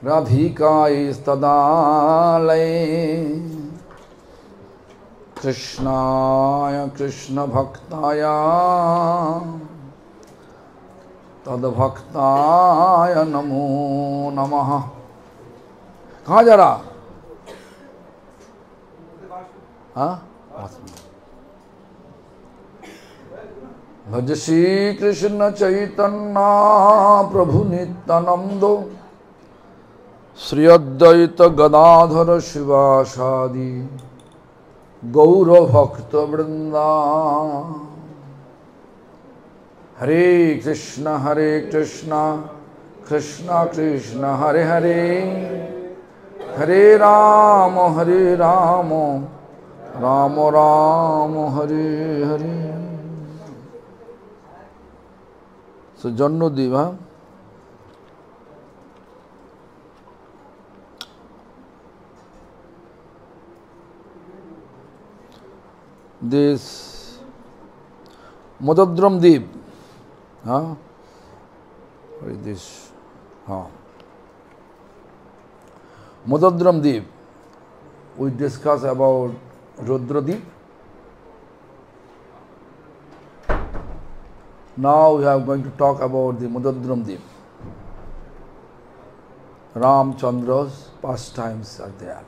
राधिकायस्तदालये कृष्णाय कृष्णभक्ताय तद्भक्ताय नमो नमः। कहाँ जा रहा? हाँ, भज श्री कृष्ण चैतन्य प्रभु नित्यानंद श्री अद्वैत गदाधर शिवासादि गौर भक्त वृंदा। हरे कृष्ण कृष्ण कृष्ण हरे हरे, हरे Ram Ram Ram Hare Hare. So Jannodev, huh? This Madadram Deep, huh? What is this? Huh? Madadram Deep. We discuss about Rudra Deep. Now we are going to talk about the Madadram Deep. Ramchandra's pastimes are there.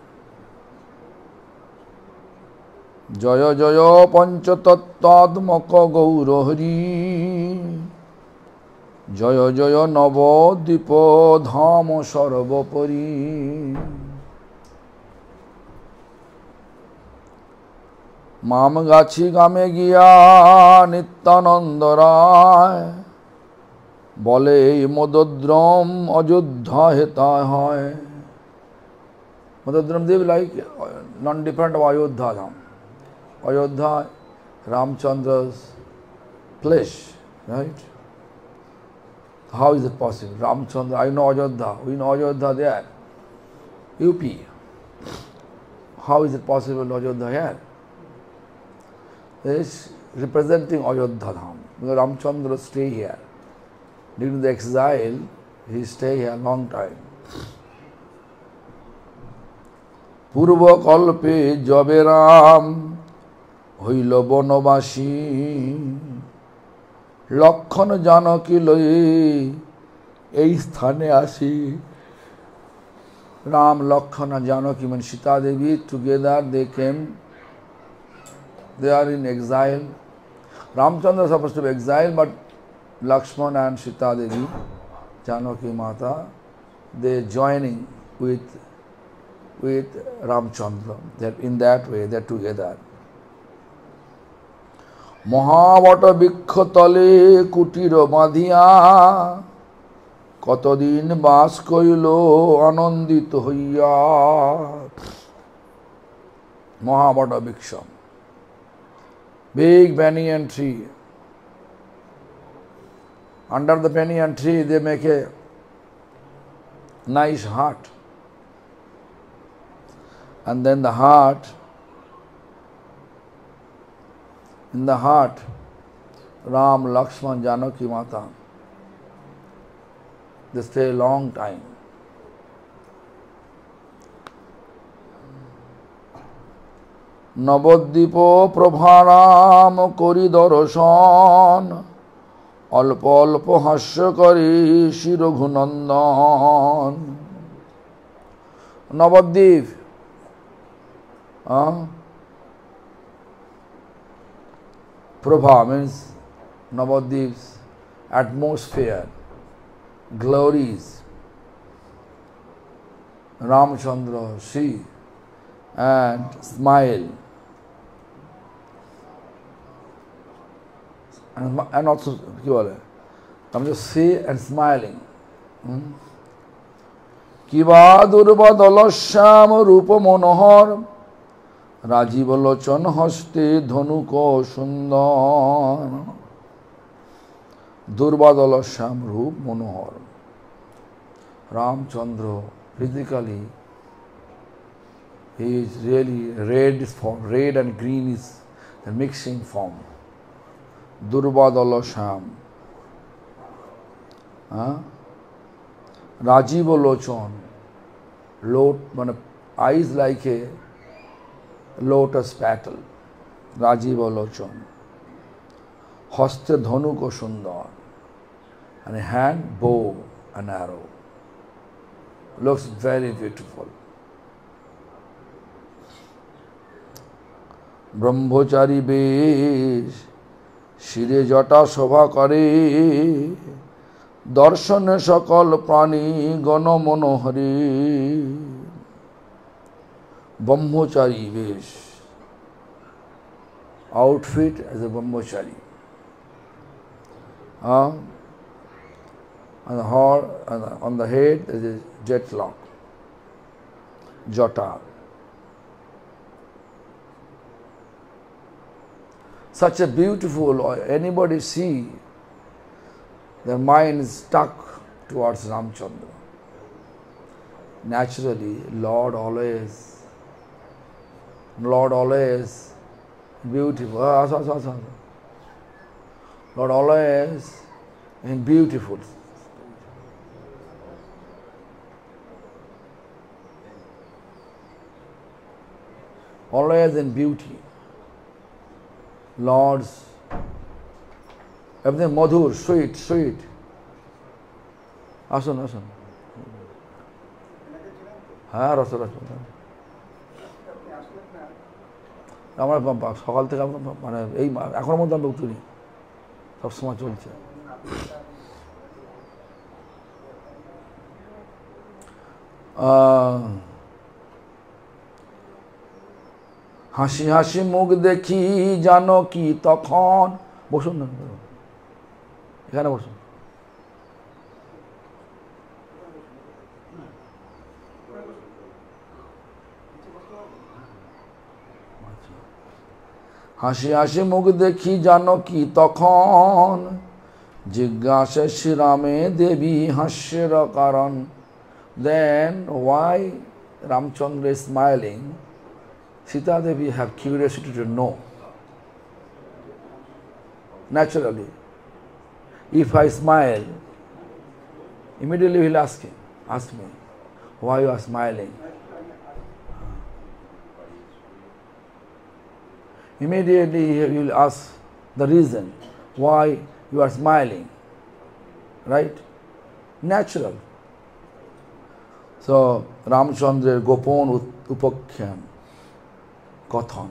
Jaya Jaya Panchatattvatmaka Gaura Hari, Jaya Jaya Navadipa Dhama Sarvapari, Mam Gachi Game Giya Nityananda Rai, Bole Madadram Ajodhya Heta Hai. Madadram Dev like non-different of Ayodhya Dham. Ayodhya, Ramchandra's place, right? How is it possible? Ramchandra, I know Ayodhya, we know Ayodhya there, UP. How is it possible Ayodhya here? It is representing Ayodhya Dham. Because Ramchandra stay here. During the exile, he stay here a long time. Purva kalpe jabe Ram হইল বনবাসী, লক্ষণ জানকী লয়ে এই স্থানে আসি। Ram, Lakshmana, Janaki and Sita Devi together they came. They are in exile. Ramchandra is supposed to be exiled, but Lakshmana and Sita Devi, Janaki Mata, they joining with Ramchandra. That in that way they are together. মহাবট বৃক্ষতলে কুটির বাঁধিয়া কতদিন বাস করিল আনন্দিত হইয়া। মহাবট বৃক্ষ, big banyan tree. Under the banyan tree they make a nice hut, and then the hut, in the heart, Ram, Lakshman, Janaki Mata, they stay a long time. Nabadwip প্রভারাম করি দর্শন, অল্প অল্প হাস্য করি Shri Raghunandan. Nabadwip, Prabha means Navadvip's atmosphere, glories. Ramchandra see and smile, and also Ramchandra see and smiling. Kiva durbadalasham rupa monohar, Rajib লোচন হস্তে ধনুক সুন্দর। দুর্বাদল শ্যাম রূপ মনোহর। Ramchandra physically he is really red form, red and green is the mixing form. Durbadala Sham. Rajiv Lochon, মানে eyes like a lotus petal, Rajiv Lochon, হস্তে ধনুক ও সুন্দর, and a hand bow and arrow. Looks very beautiful. ব্রহ্মচারী বেশ, শিরে জটা শোভা করে, দর্শনে সকল প্রাণী গণ মনোহরে। ব্রহ্মচারী বেশ, outfit as a brahmachari. On the head there is jet lock, jata. Such a beautiful, anybody see, their mind is stuck towards Ramchandra. Naturally, Lord always beautiful. Lord always in beautiful. Always in beauty. Lord's everything madhur, sweet. Asun. হ্যাঁ রসরাস আমার সকাল থেকে মানে এই এখনো মধ্যে আমি উঠি সবসময় চলছে। হাসি হাসি মুখ দেখি জানো কি তখন, বসুন না এখানে বসুন। হাসি হাসি মুখ দেখি জানো কি তখন, জিজ্ঞাসে শ্রীরামে দেবী হাস্যের কারণ। Then why Ramchandra is smiling? Sita Devi have curiosity to know. Naturally, if I smile, immediately he will ask me, why you are smiling? Immediately he will ask the reason why you are smiling, right? Natural. So Ramchandra Gopon Upakhyam Kathon.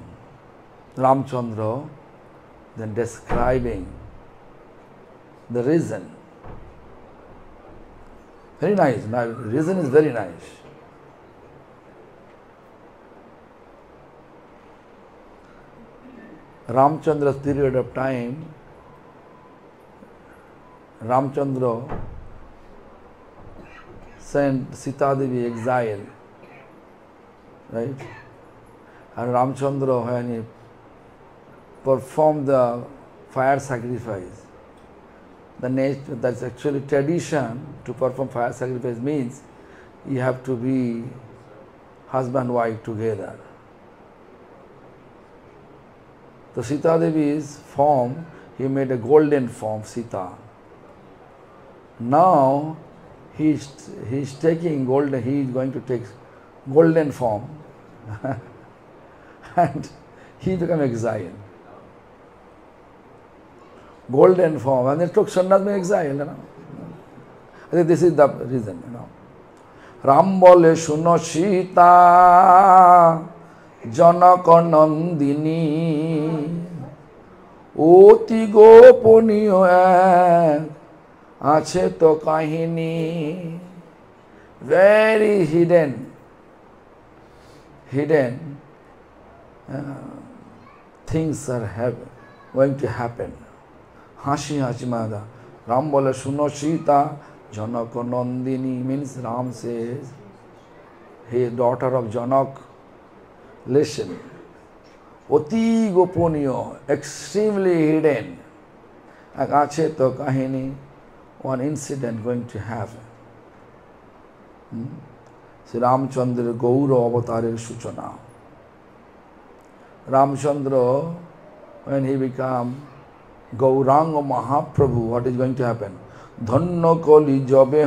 Ramchandra then describing the reason. Very nice. Now, reason is very nice. Ramchandra's period of time, Ramchandra sent Sita Devi exile, right? And Ramchandra, when he performed the fire sacrifice, that's actually tradition to perform fire sacrifice means you have to be husband-wife together. So Sita Devi's form, he made a golden form, Sita. Now he's taking golden, he is going to take golden form and he became exile. Golden form, and they took sannyas in exile, you know. I think this is the reason, you know. Ram bole shuno Sita জনক নন্দিনী অতি গোপনীয় এক আছে তো কাহিনী। Very hidden things are going to happen. হাসি হাসি মাদা রাম বলে শুনো সীতা জনক Nandini means Ram says, he is daughter of Janak. Listen, অতি গোপনীয়, extremely hidden, এক আছে তো কাহিনী, one incident going to happen. Shri রামচন্দ্রের গৌর অবতারের সূচনা। Ramchandra, when he become Gauranga Mahaprabhu, what is going to happen? ধন্য কলি যবে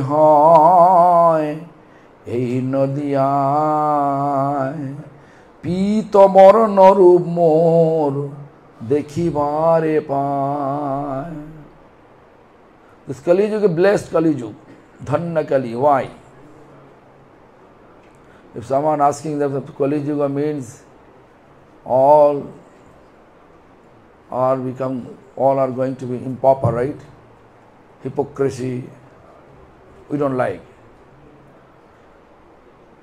দিয়ায় পীতমর নরূপ মোর দেখিবারে পায়. This Kali Yuga, blessed Kali Yuga, Dhanna Kali. Why? If someone asking that Kali Yuga means all are going to be improper, right? Hypocrisy, we don't like.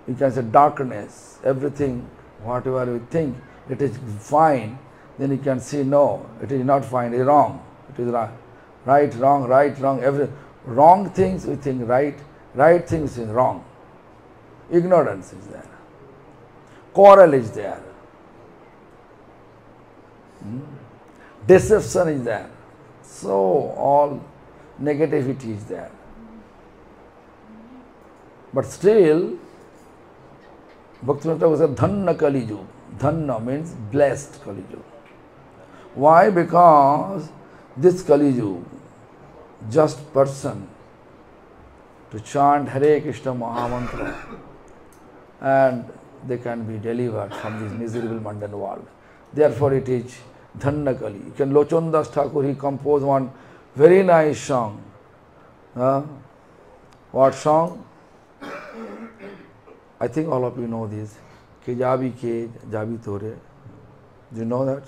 You can say darkness, everything, whatever you think, it is fine, then you can see no, it is not fine, it is wrong, it is right. Right, wrong, every wrong things we think right, right things is wrong. Ignorance is there. Quarrel is there. Deception is there. So all negativity is there. But still, Bhaktivinoda was a Dhanna Kali Yuga. Dhanna means blessed Kali Yuga. Why? Because this Kali Yuga, just person to chant Hare Krishna Mahamantra and they can be delivered from this miserable mundane world. Therefore it is Dhanna Kali. You can Lochon Das Thakur, he composed one very nice song. What song? I think all of you know this. Ke jabi tore. Do you know that?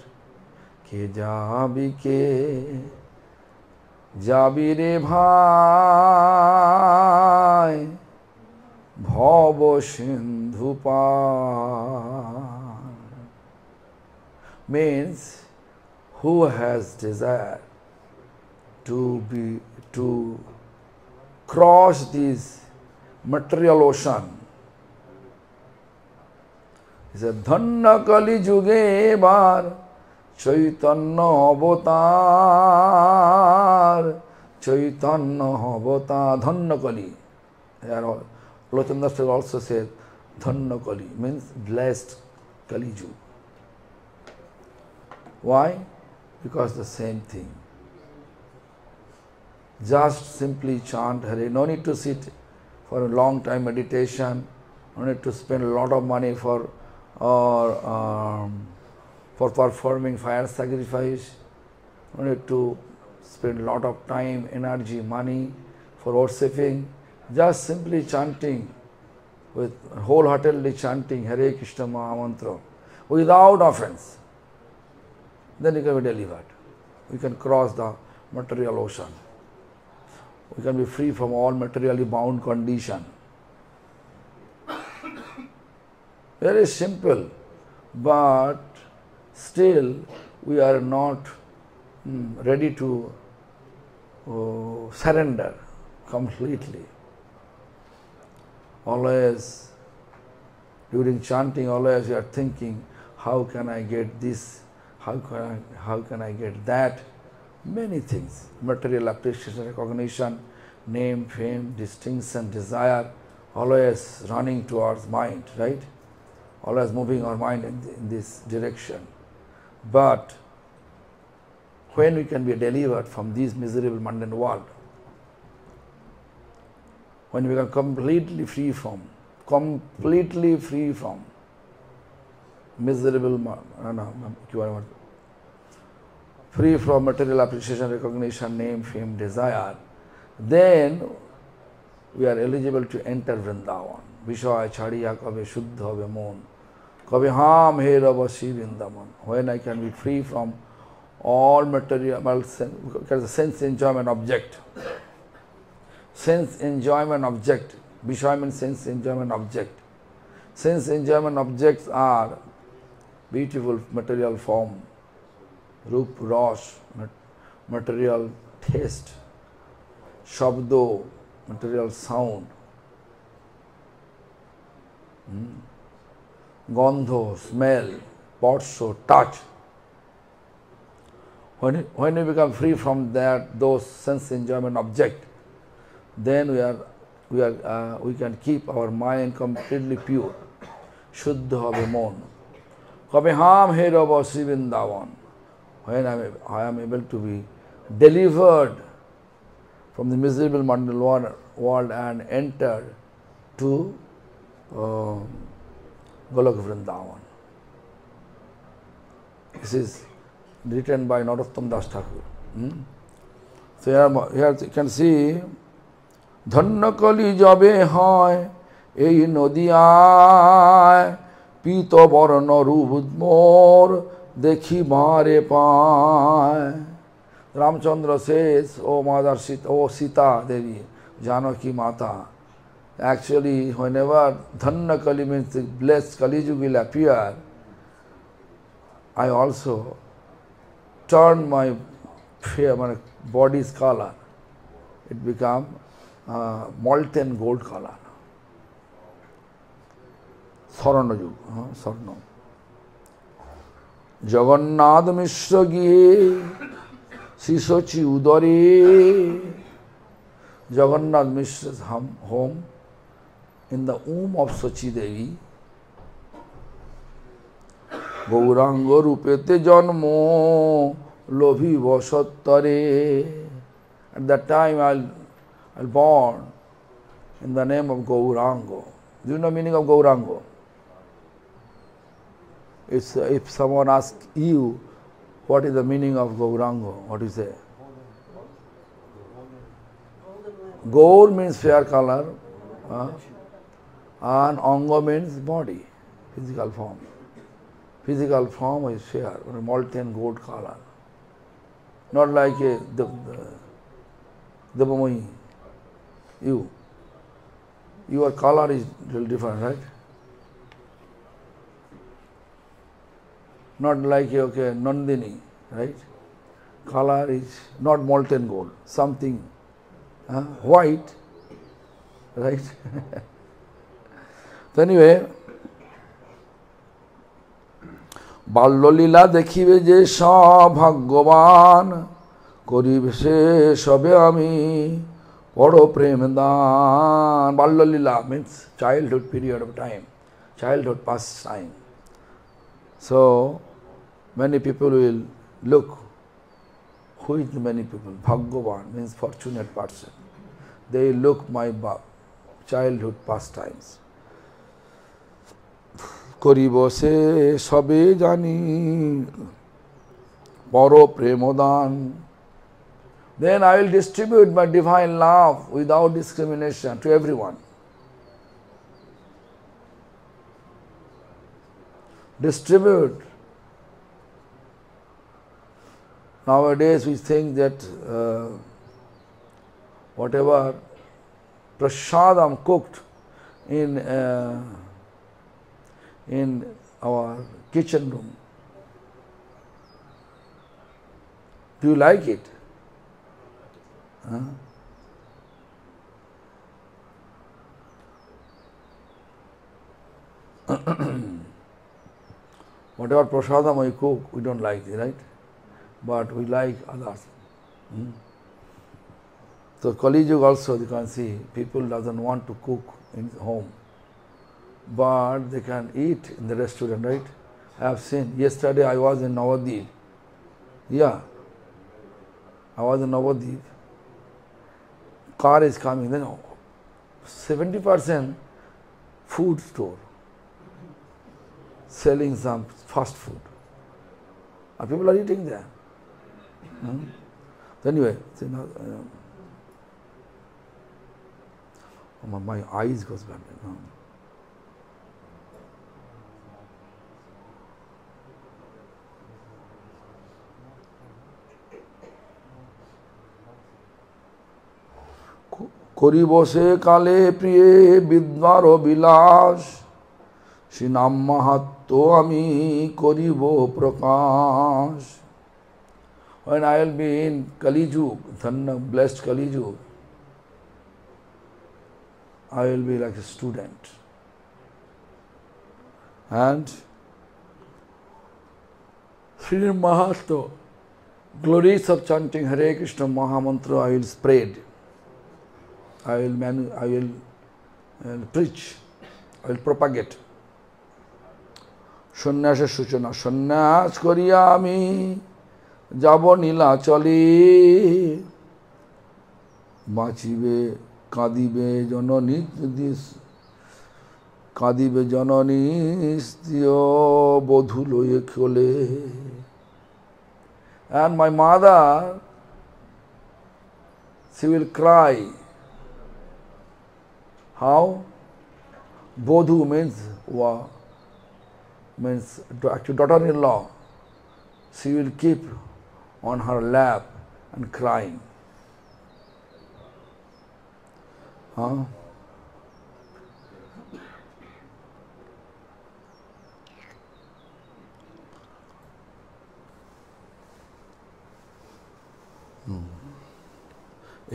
Ke jabi re bhai bhava sindhu par. Means who has desire to cross this material ocean. He said, Dhanna Kali Yuge bar Chaitanya avatar, Chaitanya avatar, Dhanna Kali. Lochan Das Thakur also said, Dhanna Kali means blessed Kali Yuga. Why? Because the same thing. Just simply chant Hare. No need to sit for a long time meditation. No need to spend a lot of money for performing fire sacrifice. No need to spend a lot of time, energy, money for worshipping. Just simply chanting, with wholeheartedly chanting Hare Krishna Mahamantra without offense. Then you can be delivered. We can cross the material ocean. We can be free from all materially bound condition. Very simple, but still we are not ready to surrender completely. Always, during chanting, always you are thinking, how can I get this? How can I get that? Many things. Material appreciation, recognition, name, fame, distinction, desire, always running towards mind, right? Always moving our mind in this direction. But when we can be delivered from this miserable mundane world, when we are completely free from miserable, free from material appreciation, recognition, name, fame, desire, then we are eligible to enter Vrindavan. Vishaya chadiya kabe shuddha habe mon, kabe ham he rabasi Vrindavan. When I can be free from all material, sense enjoyment object. Sense enjoyment object. Vishaya means sense enjoyment object. Sense enjoyment objects are beautiful material form, Rup, Ras, material taste, Shabdo, material sound, Gandho, smell, Parsho, touch. When we become free from those sense enjoyment object, then we can keep our mind completely pure. Shuddha habe mon. Kabe ham he rava Sri Vrindavan. When I am able to be delivered from the miserable mundane world and enter to Golok Vrindavan. This is written by Narottam Das Thakur. So here you can see, Dhanna kali jabe hai, ei nodiyai, pito varna roob mor, dekhi mare pai. Ramchandra says, O Mother Sita, O Sita Devi, Janaki Mata. Actually, whenever Dhanna Kali means the blessed Kali Yuga will appear, I also turn my body's color. It become molten gold color. Sarana Yuga, Sarna. Jagannath Mishra Gihe, Sisochi Udari. Jagannath Mishra's home in the womb of Sochi Devi. Gauranga Rupete Janmo Lobhi Vasattare. At that time I'll born in the name of Gauranga. Do you know the meaning of Gauranga? If someone asks you what is the meaning of Gauranga, what do you say? Gaur means fair color, and Anga means body, physical form. Physical form is fair, molten gold color. Not like a Devamai. Your color is little different, right? Not like Nandini, right? Color is not molten gold, something white, right? So anyway, Ballolila dekhibe je sa bhagyavan koribe se sabe ami poro prem dan. Ballolila means childhood period of time, childhood pastime. So many people will look. Who is many people? Bhagyavan means fortunate person. They look my childhood pastimes. Koribo se sabe jani paro premodan. Then I will distribute my divine love without discrimination to everyone. Distribute. Nowadays we think that whatever prasadam cooked in our kitchen room, do you like it? Whatever prasadam we cook, we don't like it, right? But we like others. So Kali Yuga also, you can see, people doesn't want to cook in home, but they can eat in the restaurant, right? I have seen, yesterday I was in Navadvip. Yeah, I was in Navadvip. Car is coming, then 70% food store, selling some fast food. And people are eating there. Anyway, my eyes goes back. Koribo se kale priye bidvaro bilas, Shinam mahatto ami koribo prakash. When I will be in Kali Yuga, Dhanna, blessed Kali Yuga, I will be like a student. And Sri Mahatma, glories of chanting Hare Krishna Mahamantra, I will spread. I will preach. I will propagate. Sannyasa Suchana. Sannyas Koriyami Jabo Nilachali Bachibe Kadibe Jono Nit this কাঁদিবে জননী স্ত্রীয় বধূ লয়ে কোলে। And my mother, she will cry. How? Bodhu means actually daughter-in-law. She will keep on her lap and crying. Huh?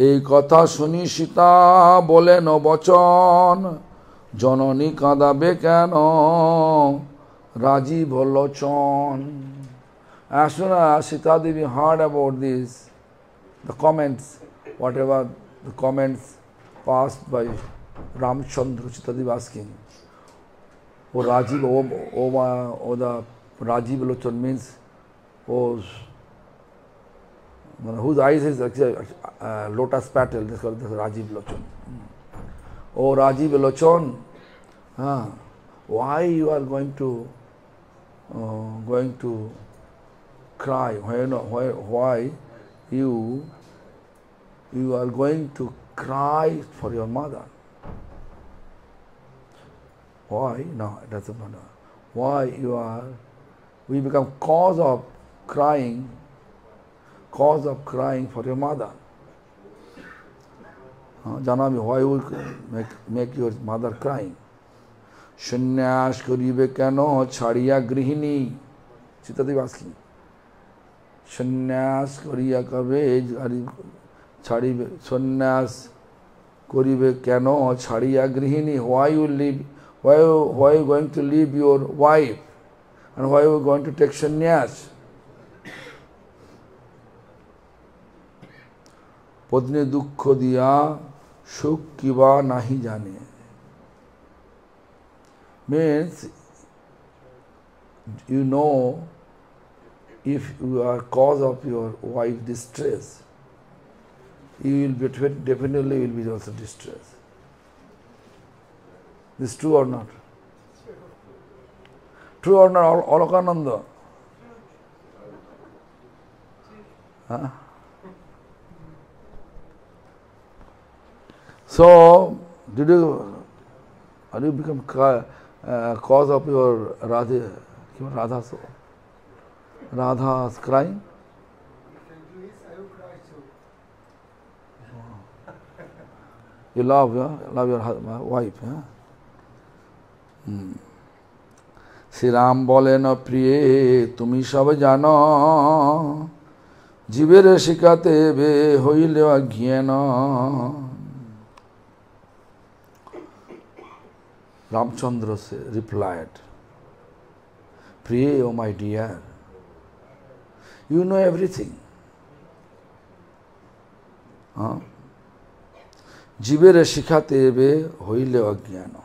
এই কথা শুনি সীতা বলেন বচন, জননী কাঁদাবে কেন রাজীব লোচন। As soon as Sita Devi heard about this, the comments, whatever the comments passed by Ramchandra, Sita Devi asking, oh Rajiv, oh the Rajiv Lochon means, oh, whose eyes is actually lotus petal, this is Rajiv Lochon. Oh Rajiv Lochon, why you are going to cry? Why you are going to cry for your mother? Why? No, it doesn't matter. Why we become cause of crying for your mother. Janami, why you make your mother crying? Shannyas karibe keno chhadiya grihini. Sita Devi asking. Shannyas kariya kabe chhadibe sannyas karibe keno chhadiya grihini. Why you going to leave your wife? And why you going to take sannyas? পত্নী দুঃখ দিয়া সুখ কিবা নাহি জানে। Means, you know, if you are cause of your wife distress, you will be definitely will be also distressed. This true or not? True or not, Alokananda? Huh? So, are you become cause of your Radha's crying? You love your wife, huh? Shri Ram বলেন প্রিয়ে তুমি সব জানো, জীবের শিখাতে বে হইলে অজ্ঞান। Ramchandra replied, Priye, oh my dear, you know everything. Jibere shikhate ebe hoile ajnana.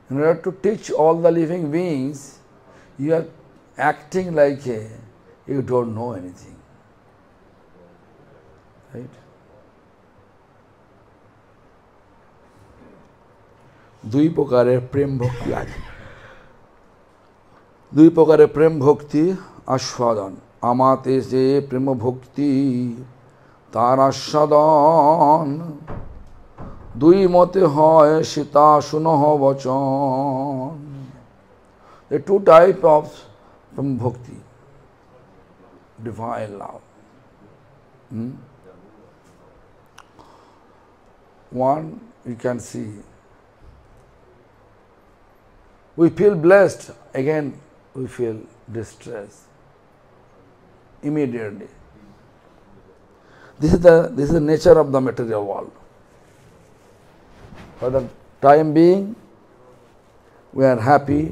In order to teach all the living beings, you are acting like you don't know anything. Right? দুই প্রকারের প্রেম ভক্তি আছে। দুই প্রকারের প্রেম ভক্তি আস্বাদন। আমাতে যে প্রেম ভক্তি তার আস্বাদন, দুই মতে হয় সীতা শুনহ বচন। The two types of প্রেম ভক্তি, divine love. One, you can see, we feel blessed, again we feel distress immediately. This is the nature of the material world. For the time being, we are happy.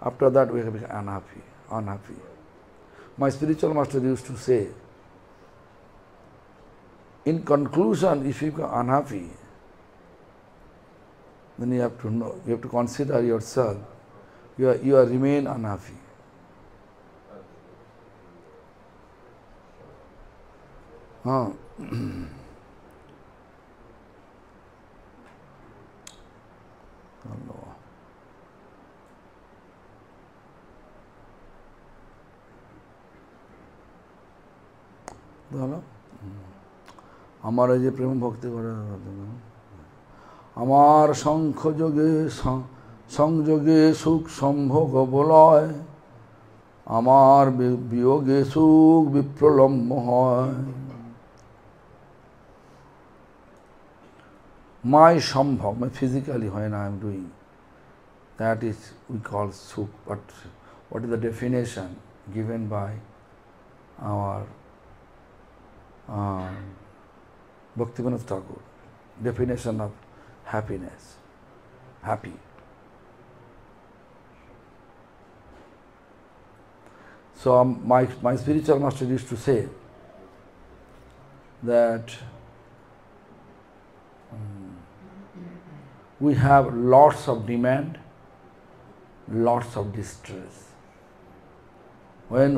After that, we become unhappy. My spiritual master used to say, in conclusion, if you become unhappy, then you have to know, you have to consider yourself, you are remain unhappy. হলো আমার এই যে প্রেম ভক্তি করে আমার শঙ্খযোগে সংযোগে সুখ সম্ভোগ বলয় আমার বিয়োগে সুখ বিপ্রলম্ব হয় my সম্ভব my physically when I am doing that is we call sukh, but what is the definition given by our Bhaktivinoda Thakur? Definition of happiness, happy. So my spiritual master used to say that we have lots of demand, lots of distress. When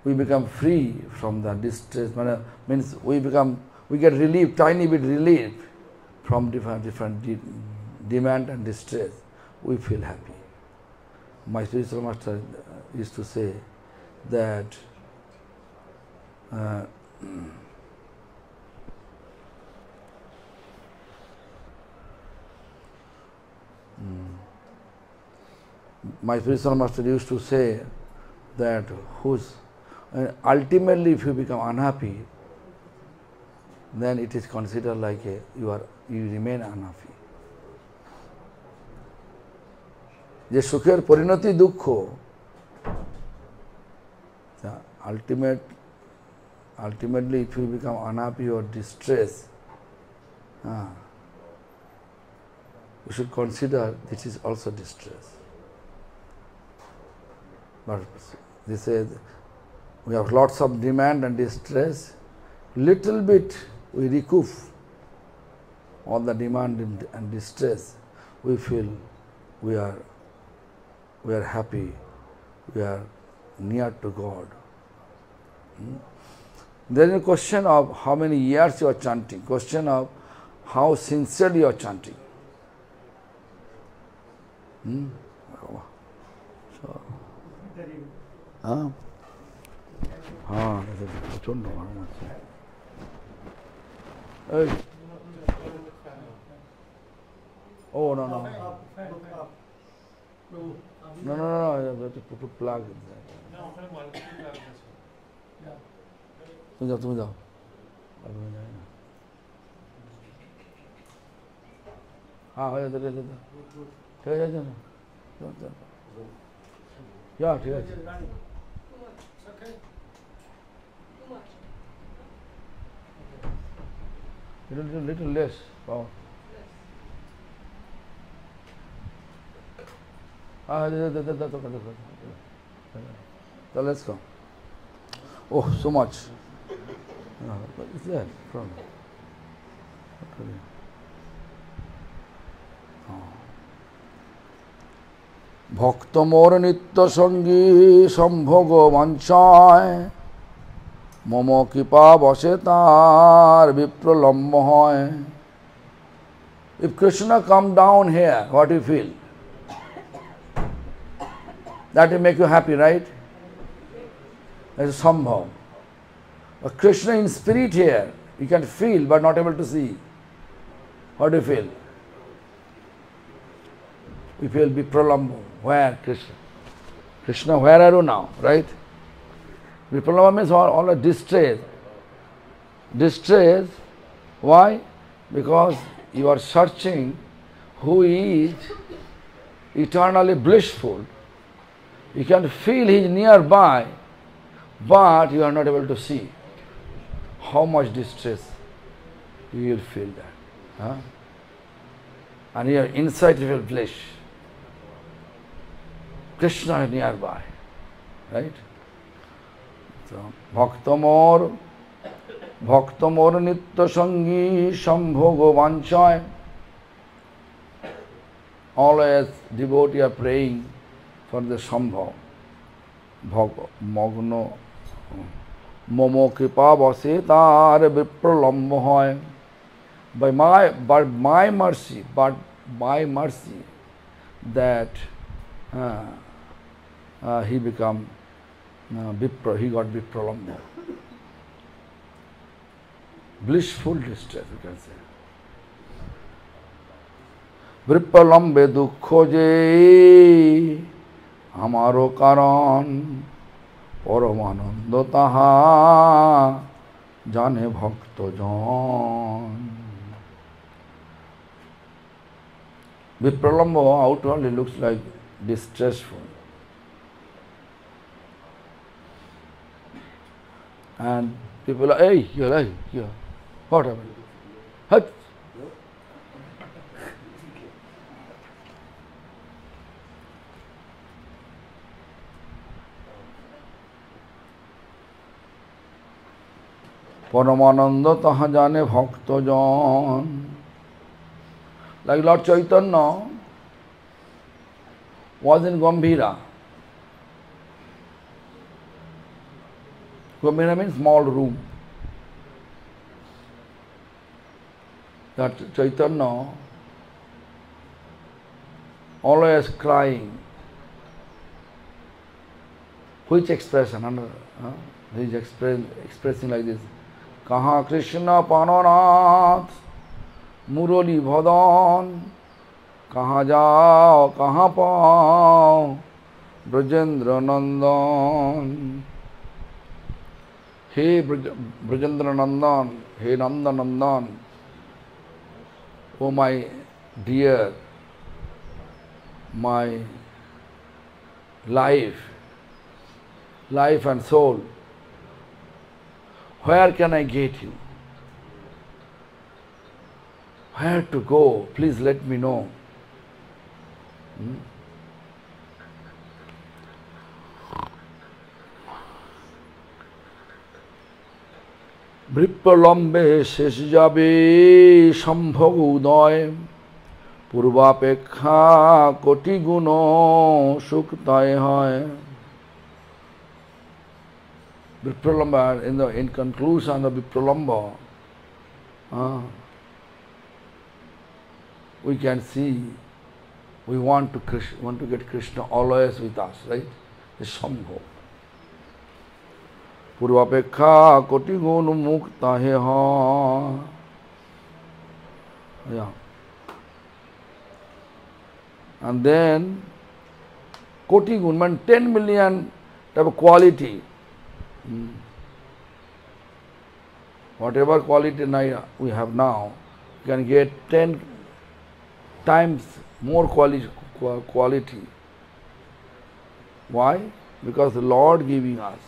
we become free from the distress, means we get relief, tiny bit relief from different demand and distress, we feel happy. My spiritual master used to say that my spiritual master used to say that ultimately if you become unhappy, then it is considered like you remain unhappy. যে সুখের পরিণতি দুঃখ, ultimately if you become unhappy or distressed, we should consider this is also distress. But they say we have lots of demand and distress, little bit we recoup all the demand and distress, we feel we are happy, we are near to God. There is a question of how many years you are chanting, question of how sincerely you are chanting. So, প্রচন্ড গরম আছে। এই ও না না না না না put plug তুমি যাও হ্যাঁ হয়ে যাচ্ছে ঠিক আছে না যা ঠিক আছে little less power. So let's go. Oh, so much. But it's there from. ভক্ত মোর নিত্য সঙ্গী সম্ভোগ বাঞ্ছায় মম কৃপা বসে তার বিপ্রলম্ব হয়. If Krishna come down here, what do you feel? That will make you happy, right? That is sambhav. But Krishna in spirit here, you can feel but not able to see. What do you feel? We feel vipralambha. Where Krishna? Krishna, where are you now? Right? Vipralambha means all a distress. Distress, why? Because you are searching who is eternally blissful. You can feel he is nearby, but you are not able to see. How much distress you will feel that. Huh? And your inside you will bliss. Krishna is nearby. Right? So, ভক্ত মোর নিত্য সঙ্গী সম্ভোগ বাঞ্ছায়. Always devotee are praying for the sambhav. মগ্ন মম কৃপা বসে তার বিপ্রলম্ব হয়. By my mercy that he become Vipra, he got Vipralamba. Blissful distress, you can say. Vipralambe dukho je hamaro karan paramanando taha jane bhakto jan. Vipralamba outwardly looks like distressful. And people are, hey, here. What happened? Hut. Paramananda taha jane bhakta jan. Like Lord Chaitanya was in Gambhira. Gambhira means small room. That Chaitanya always crying. Which expression? He is expressing like this. Kaha Krishna Pananath Murali Bhadan Kaha jao kaha pao Brajendra Nandan. Hey Brajendra Nandan, hey Nanda Nandan, oh my dear, my life and soul, where can I get you? Where to go? Please let me know. Vipralambe shesh jabe shambhog udoy purvapekha koti guno suktaye hoy. Vipralamba, in conclusion of Vipralamba, we can see we want to get Krishna always with us, right? The Shambho. Purvapekha koti gun mukta he ha. Yeah. And then koti gun means 10 million type of quality. Whatever quality we have now, we can get 10 times more quality. Why? Because the Lord giving us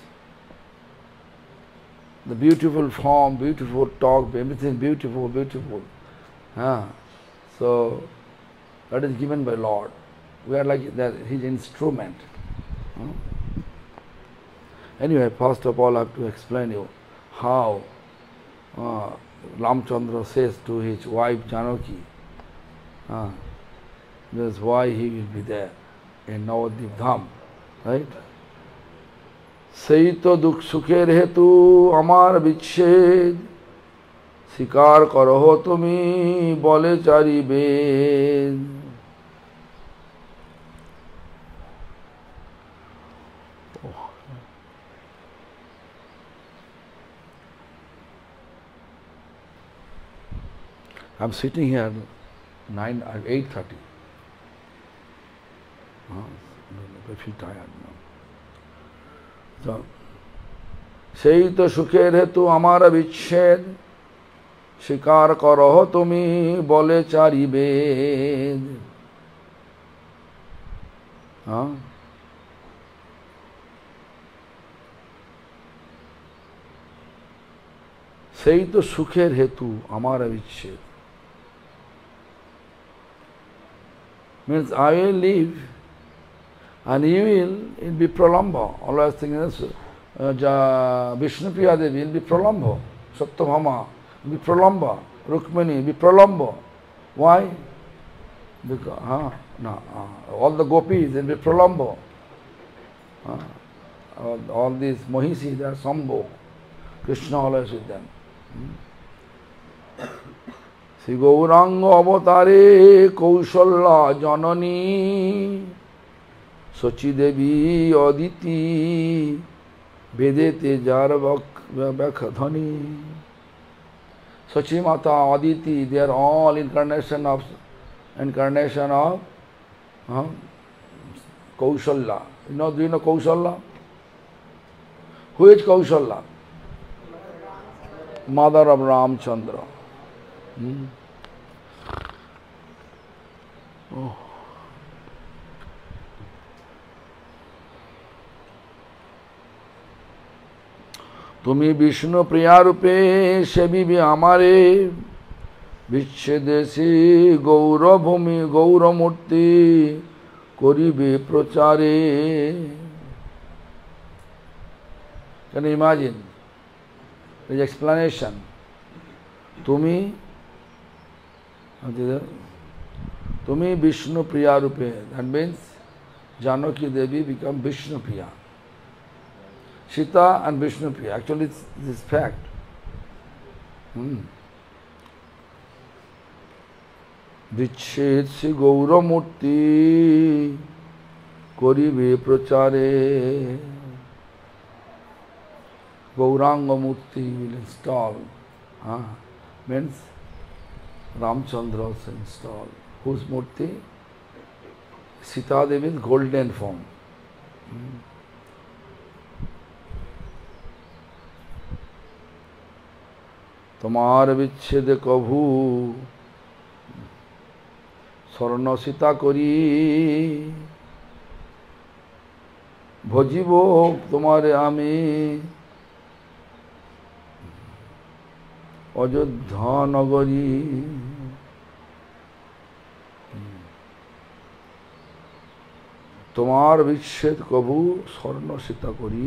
the beautiful form, beautiful talk, everything beautiful. So that is given by Lord. We are like His instrument. Anyway, first of all, I have to explain you how Ramchandra says to his wife Janaki, that's why he will be there in Navadvip Dham, right? Sei to dukh sukher hetu amar vichhed sikar karaho tumi bole chari ved. I'm sitting here 8:30. I feel tired now. So, sei to sukher hetu amara vichhed shikar karaho tumi bole chari ved. Sei to sukher hetu amara vichhed. Means I will live and you will be Pralamba. Always thinking this, Vishnupriya Devi will be Pralamba, Satyabhama will be Pralamba, Rukmini will be Pralamba. Why? Because all the gopis will be Pralamba. All these Mohisi, they are Sambho. Krishna always with them. Sri Gauranga Avatare Kaushalya Janani Sachi Devi Aditi Vedete Jaravak Dhani. Sachi Mata, Aditi, they are all incarnation of Kaushalya. Do you know Kaushalya? Who is Kaushalya? Mother of Ramchandra. Oh. তুমি বিষ্ণু প্রিয়া রূপে সেবিবে আমারে বিচ্ছেদেশী গৌরভূমি গৌরমূর্তি করিবে প্রচারে। Can you imagine? There is explanation. তুমি বিষ্ণু প্রিয়া রূপে, that means Janaki Devi become Vishnu Priya. Sita and Vishnu Priya. Actually, it's this fact. Vichhed si Gauramurti koribe prachare. Gauranga Murti will install. Means Ramchandra also install. Whose Murti? Sita Devi's golden form. তোমার বিচ্ছেদে কভু স্বর্ণ সীতা করি ভজিব তোমারে আমি অযোধ্যা নগরী। তোমার বিচ্ছেদ কভু স্বর্ণ সীতা করি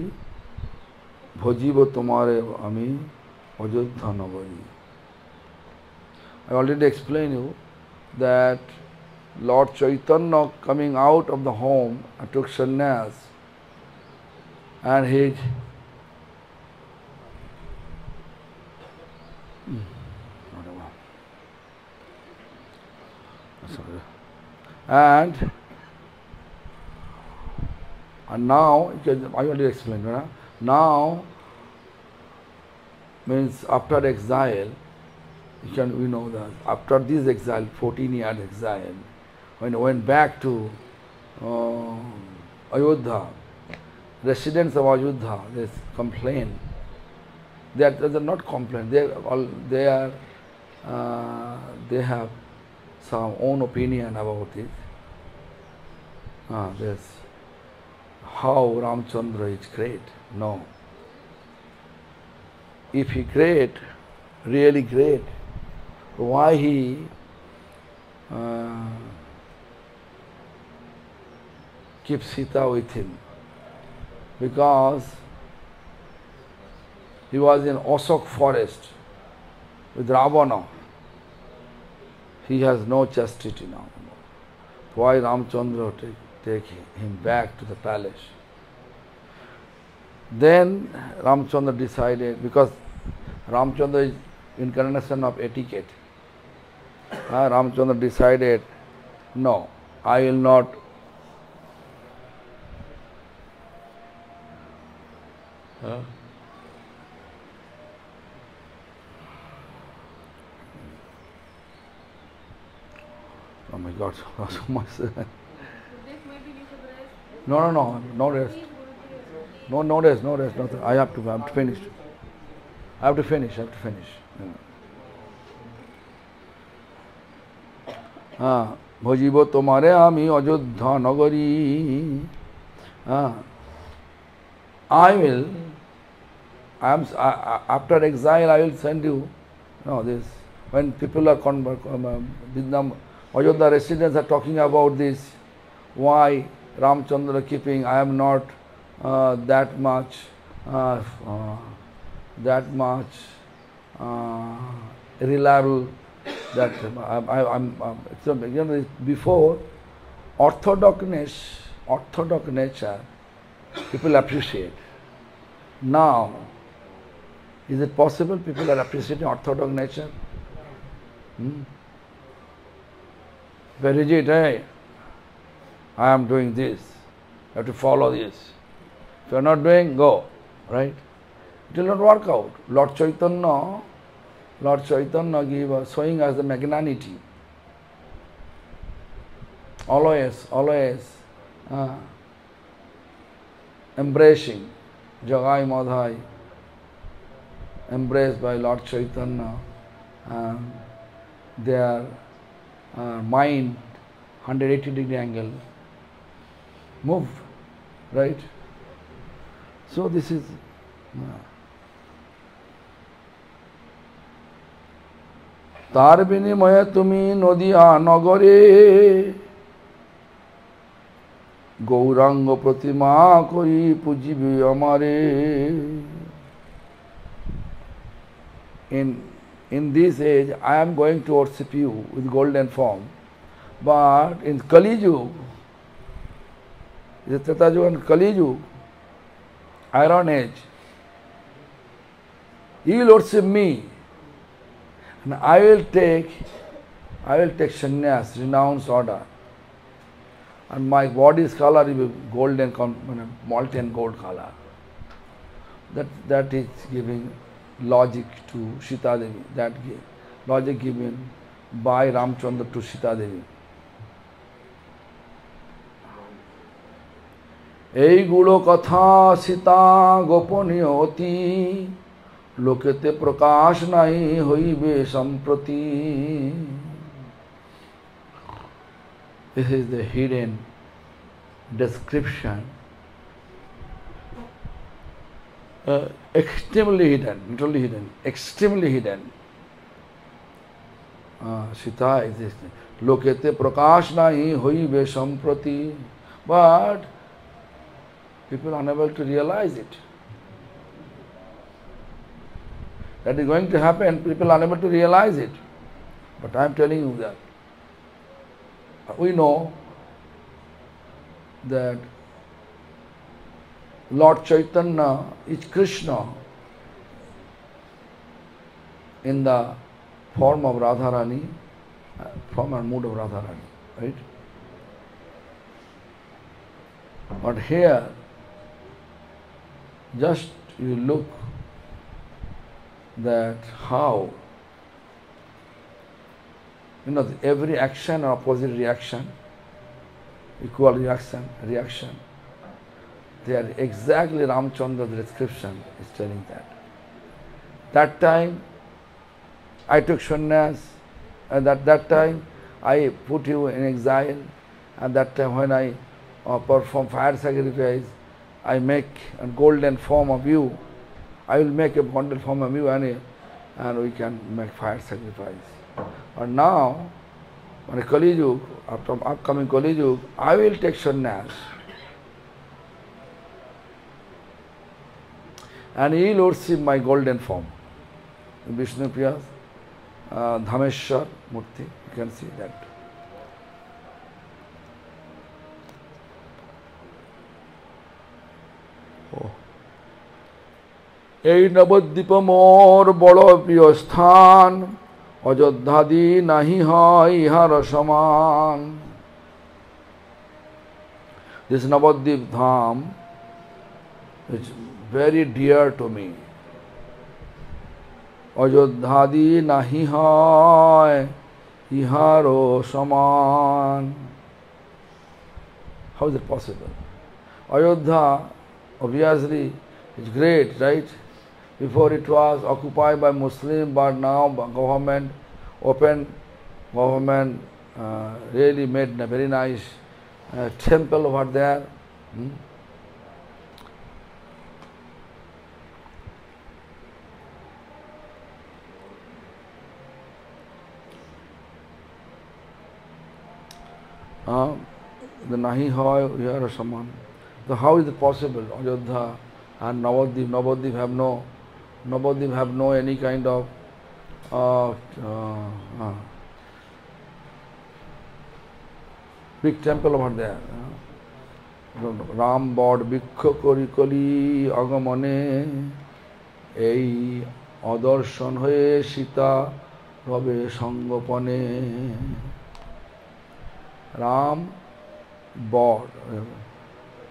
ভজিব তোমারে আমি Ajodhya Nagari. I already explained you that Lord Chaitanya coming out of the home and took sannyas, and now I already explained, right? Now means after exile, we know that after this exile, 14 years exile, when he went back to Ayodhya, residents of Ayodhya, they complain. They are not complain. They have some own opinion about it. This how Ramchandra is great. No. If he great, really great, why he keeps Sita with him? Because he was in Asok forest with Ravana. He has no chastity now. Why Ramchandra take him back to the palace? Then Ramchandra decided, because Ramchandra is incarnation of etiquette, Ramchandra decided, no, I will not oh my God, so much. No rest. No rest, nothing. I have to finish. I have to finish. ভজিব তোমারে আমি অযোধ্যা নগরী। After exile I will send you, this, when people are Ayodhya residents are talking about this, why Ramchandra keeping, I am not that much reliable, that I'm before orthodox nature people appreciate. Now, is it possible people are appreciating orthodox nature? Very rigid, hey, I am doing this, you have to follow this. If you are not doing, go. right? It will not work out. Lord Chaitanya showing us the magnanimity. Always embracing Jagai Madhai, embraced by Lord Chaitanya, and their mind 180-degree angle moved, right? So this is তার বিনিময়ে তুমি নদিয়া নগরে গৌরাঙ্গ প্রতিমা করি পূজিবে আমারে। In this age, I am going to worship you with golden form, but in Kali Yuga, the Treta Yuga and Kali Yuga, Iron Age, you will worship me, and I will take sannyas, renounce order, and my body's color will be golden, molten gold color. That is giving logic to Sita Devi. That logic given by Ramchandra to Sita Devi. এই গুলো কথা সীতা গোপনীয় অতি লোকেতে প্রকাশ নাই হইবে সম্প্রতি। This is the hidden description, extremely hidden, not only hidden, extremely hidden. Sita is lokete prakash nahi hoibe samprati, but people are unable to realize it. That is going to happen, people are unable to realize it. But I am telling you that we know that Lord Chaitanya is Krishna in the form of Radharani, form and mood of Radharani, right? But here, just you look that how, every action or opposite reaction, equal reaction, they are exactly Ramchandra's description is telling that. That time I took sannyas, and at that time I put you in exile, and that time when I perform fire sacrifice, I make a golden form of you. I will make a golden form of you, and we can make fire sacrifice. And now, when Kali Yuga, after upcoming Kali Yuga, I will take sannyas, and he will worship my golden form. Vishnu Priya's Dhameshwar Murti, you can see that. এই নবদ্বীপ মোর বড় প্রিয় স্থান, অযোধ্যাদি নাহি হয় ইহার সমান। This Navadvip Dham is very dear to me. অযোধ্যাদি নাহি হয় ইহার সমান। How is it possible? Ayodhya obviously is great, right? Before it was occupied by Muslim, but now government really made a very nice temple over there. The Nahi Hoy, here or someone. So how is it possible? Ayodhya and Navadvip have no any kind of big temple over there. Ram bod bhikkho kori kali agamane, ei adarshon hoye Sita rabe sangopane. Ram bod,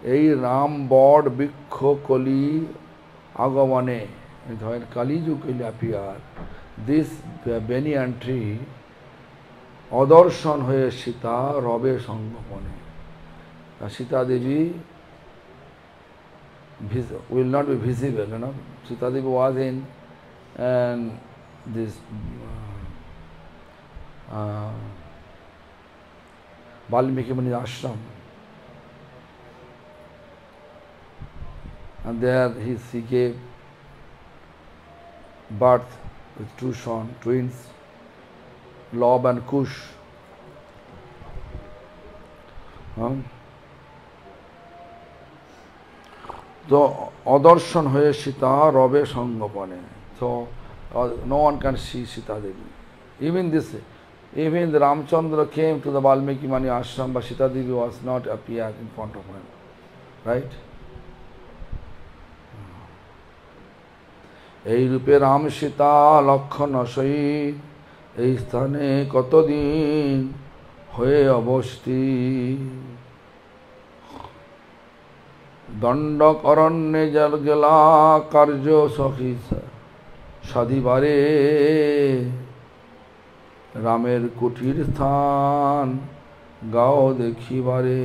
ei Ram bod bhikkho kali Agavane, when Kali Yuga will appear, this banyan tree, Adarshan hoye Sita, Rabe Sangapane. Sita Devi will not be visible, you know. Sita Devi was in this Valmiki Muni ashram, and there he gave birth with two sons, twins, Lob and Kush. So Adarshan hoye Sita Rabe Sangapane. So no one can see Sita Devi. Even the Ramchandra came to the Valmiki Muni ashram, but Sita Devi was not appeared in front of him. Right? এই রূপে রাম সীতা লক্ষণ সহিত এই স্থানে কতদিন হয়ে অবস্থিত। দণ্ডক অরণ্যে জল গেলা কার্য সখী সাধিবারে রামের কুটির স্থান গাও দেখিবারে।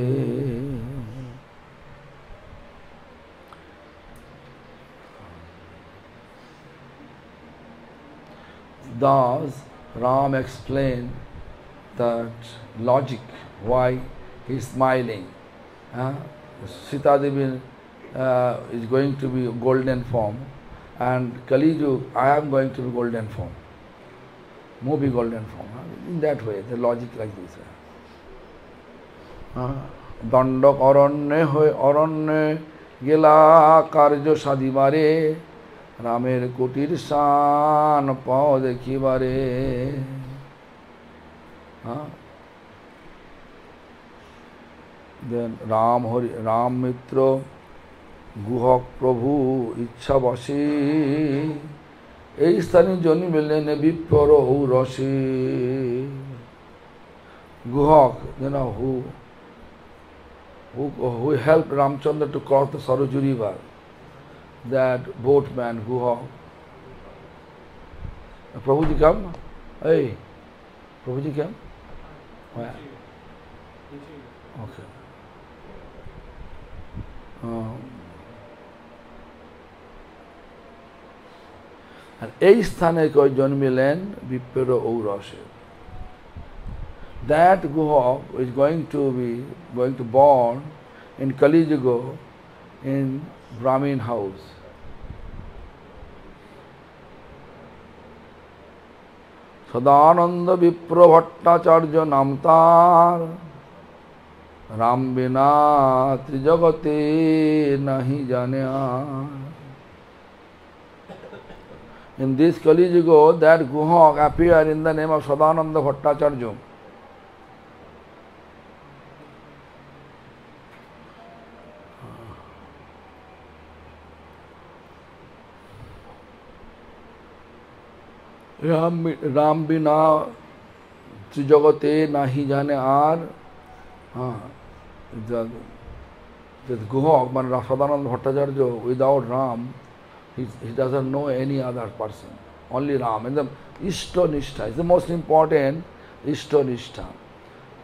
Thus, Ram explained that logic, why he is smiling. Sita Devi is going to be golden form, and Kali Yuga, I am going to be golden form. Movie golden form. In that way, the logic like this. Dandok aranye gela karjo sadibare Ramer kutir san pao dekhibare. Then Ram Mitra Guhak Prabhu Ichha Basi এই স্থানে জন্মিলেন বিপ্র রসে। Guhak, you know, who helped Ramchandra to cross the Saraju river, that boatman Guhak. Prabhuji come? Hey, Prabhuji come? Where? Okay. আর এই স্থানে কয় জন্মিলেন বিপ্র ঔরসে। That Guhak is going to born in Kali Yuga in Brahmin house. Sadananda Vipra Bhattacharya Namtar Ram Bina Trijagate Nahi Janaya. In this Kali Yuga, that Guhak appeared in the name of Sadananda Bhattacharya. Ram Bina Trijagate Nahi Jane Ar. This Guhak, Sadananda Bhattacharya, without Ram, he doesn't know any other person, only Ram. And the Ishtanishtha is the most important. Ishtanishtha.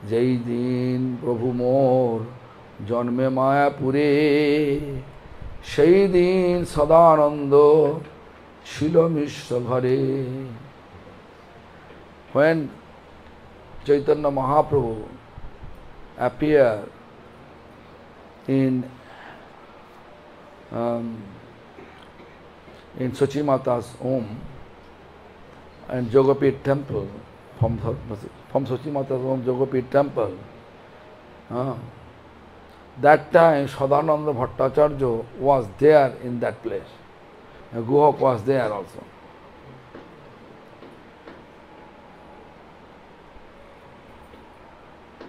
Jai din Prabhu Mor Janme Mayapure Shai din Sadananda Shilo Mishra Ghare. When Chaitanya Mahaprabhu appeared in Sachi Mata's home and Jogapet temple, from Sachi Mata's home, Jogapet temple, that time Sadananda Bhattacharya was there in that place. Guhak was there also.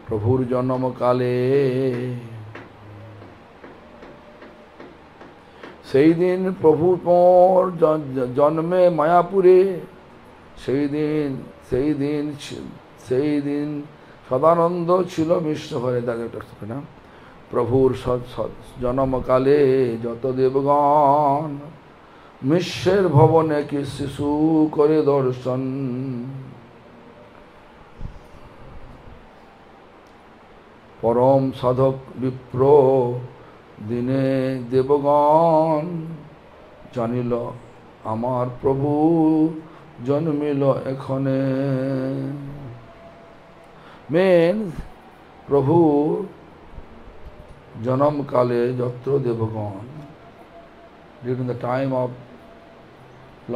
Prabhur Janam Kale সেই দিন প্রভু মোর জন্মে মায়াপুরে সেই দিন সদানন্দ ছিল মিশ্র ঘরে। না প্রভুর জন্মকালে যত দেবগণ মিশ্রের ভবনে কি শিশু করে দর্শন। পরম সাধক বিপ্র দিনে দেবগণ জানিল আমার প্রভু জন্মিল এখানে। means প্রভু জন্মকালে যত্র দেবগণ, during the time of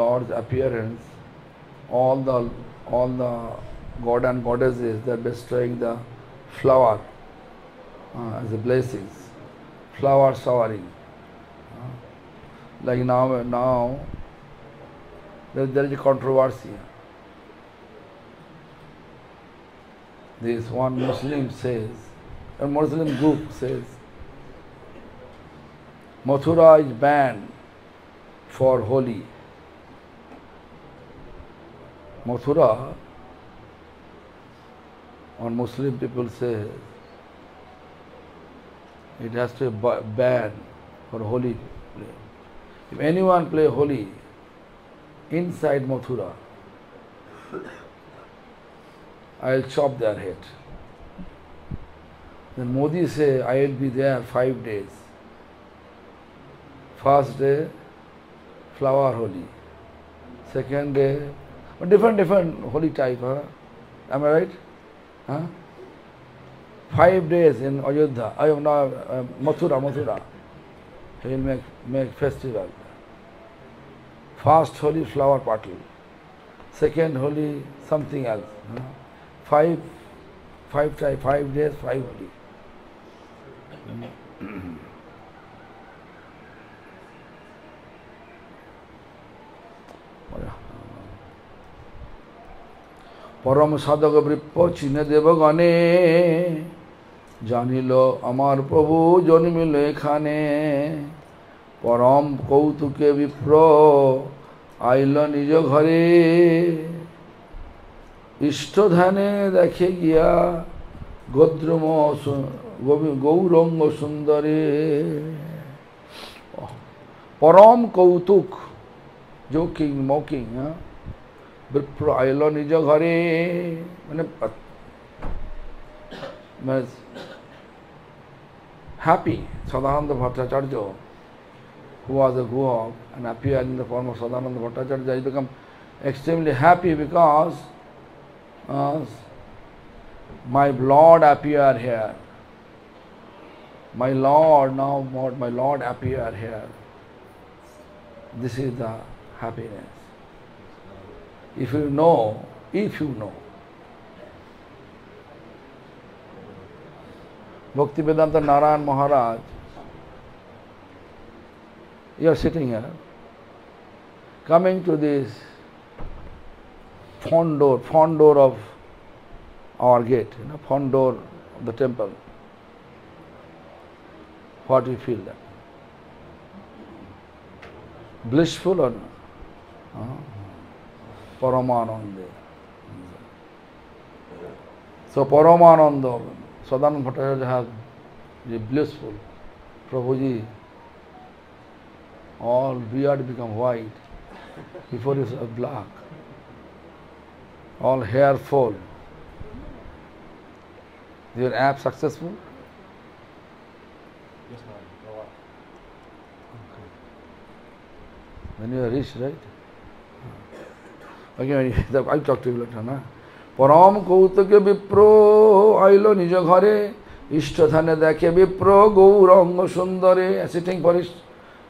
Lord's appearance, all the god and goddesses, they are bestowing the flower as the blessings, flower showering. Like now there is a controversy. This one Muslim says, a Muslim group says, Mathura is banned for Holi. Mathura, or Muslim people say, it has to be banned for Holi play. If anyone play Holi inside Mathura, I will chop their head. Then Modi say, I will be there 5 days. First day, flower Holi. Second day, different Holi type. Huh? Am I right? Huh? 5 days in Ayodhya, Mathura. He will make festival. First Holi, flower party. Second Holi, something else. Huh? 5 days, 5 Holi. পরম সাধক বৃপ্প চিনে দেবগণে জানিল আমার প্রভু জন্মিল এখানে। পরম কৌতুকে বিপ্র আইল নিজ ঘরে, ইষ্ট ধ্যানে দেখে গিয়া গোদ্রম গৌরঙ্গ সুন্দরে। পরম কৌতুক, joking, mocking, বিপ্র আইল নিজ ঘরে, মানে happy. Sadananda Bhattacharya, who was a Guhak and appeared in the form of Sadananda Bhattacharya, he became extremely happy because my Lord appeared here. My Lord, now my Lord appeared here. This is the happiness. If you know, Bhaktivedanta Narayan Maharaj, you are sitting here, coming to this front door of our gate, front door of the temple. What do you feel that? Blissful or not? Paramananda. So Paramananda, Sadananda Bhattacharya has the blissful. Prabhuji, all beard become white, before it was black. All hair fall. Your app successful? Yes, ma'am. Go on. Okay. Then you are rich, right? Okay, I'll talk to you later, na? পরম কৌতুকে বিপ্র আইল নিজ ঘরে, ইষ্ট ধ্যানে দেখে বিপ্র গৌরঙ্গ সুন্দরে,